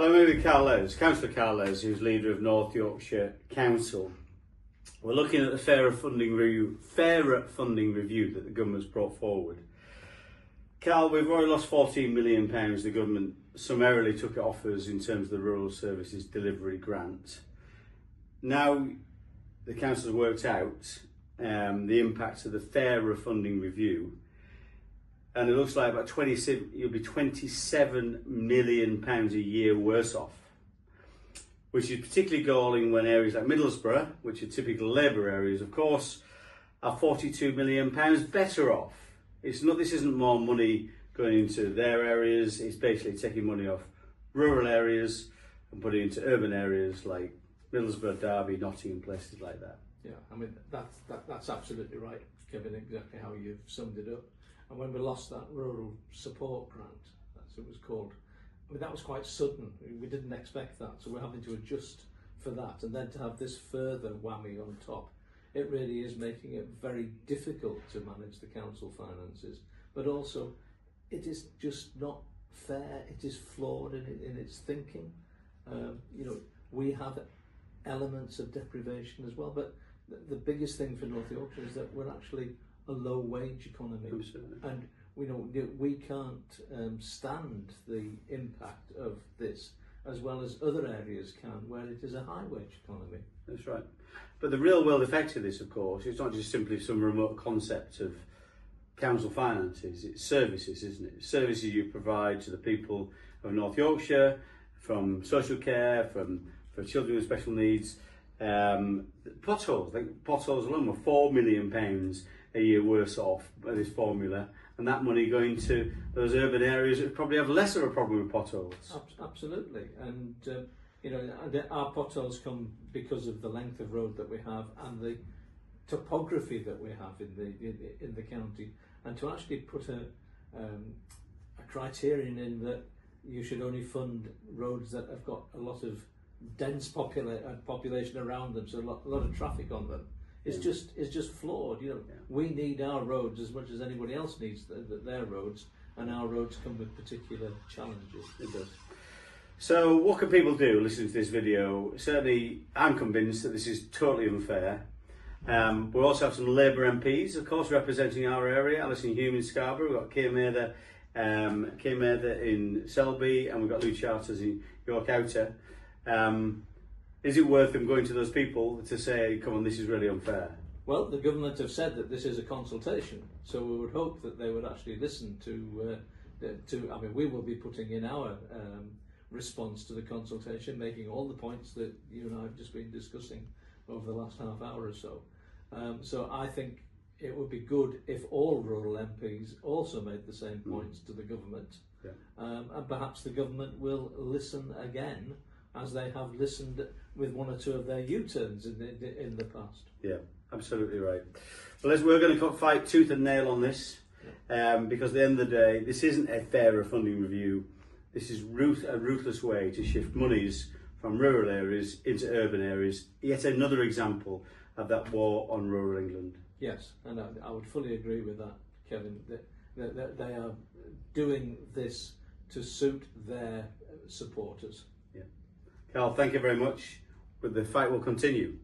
I'm with Carl Les, Councillor Carl Les, who's leader of North Yorkshire Council. We're looking at the fairer funding review that the government's brought forward. Carl, we've already lost £14 million. The government summarily took it off us in terms of the Rural Services Delivery Grant. Now the council has worked out the impact of the fairer funding review, and it looks like you'll be £27 million a year worse off, which is particularly galling when areas like Middlesbrough, which are typical Labour areas, of course, are £42 million better off. This isn't more money going into their areas, it's basically taking money off rural areas and putting it into urban areas like Middlesbrough, Derby, Nottingham, places like that. Yeah, I mean, that's absolutely right, Kevin, exactly how you've summed it up. And when we lost that rural support grant, that's what it was called, I mean, that was quite sudden. We didn't expect that, so we're having to adjust for that. And then to have this further whammy on top, it really is making it very difficult to manage the council finances. But also, it is just not fair. It is flawed in its thinking. You know, we have elements of deprivation as well, but the biggest thing for North Yorkshire is that we're actually a low wage economy. Absolutely. And we can't stand the impact of this as well as other areas can where it is a high wage economy. That's right. But the real world effect of this, of course, it's not just simply some remote concept of council finances, it's services, isn't it? Services you provide to the people of North Yorkshire, from social care, for children with special needs. Potholes alone were £4 million a year worse off by this formula, and that money going to those urban areas that probably have less of a problem with potholes. Absolutely, and our potholes come because of the length of road that we have and the topography that we have in the county, and to actually put a criterion in that you should only fund roads that have got a lot of dense population around them, so a lot of traffic on them. It's just flawed. We need our roads as much as anybody else needs their roads, and our roads come with particular challenges. It does. So what can people do listening to this video? Certainly, I'm convinced that this is totally unfair. We also have some Labour MPs, of course, representing our area. Alison Hume in Scarborough, we've got Keir Mather in Selby, and we've got Lou Charters in York Outer. Is it worth them going to those people to say, come on, this is really unfair? Well, the government have said that this is a consultation, so we would hope that they would actually listen to I mean, we will be putting in our response to the consultation, making all the points that you and I have just been discussing over the last half hour or so. So I think it would be good if all rural MPs also made the same points to the government. Yeah. And perhaps the government will listen again, as they have listened with one or two of their U-turns in the past. Yeah, absolutely right. Well, we're going to fight tooth and nail on this, because at the end of the day, this isn't a fairer funding review. This is a ruthless way to shift monies from rural areas into urban areas. Yet another example of that war on rural England. Yes, and I would fully agree with that, Kevin, that they are doing this to suit their supporters. Yeah. Carl, thank you very much. But the fight will continue.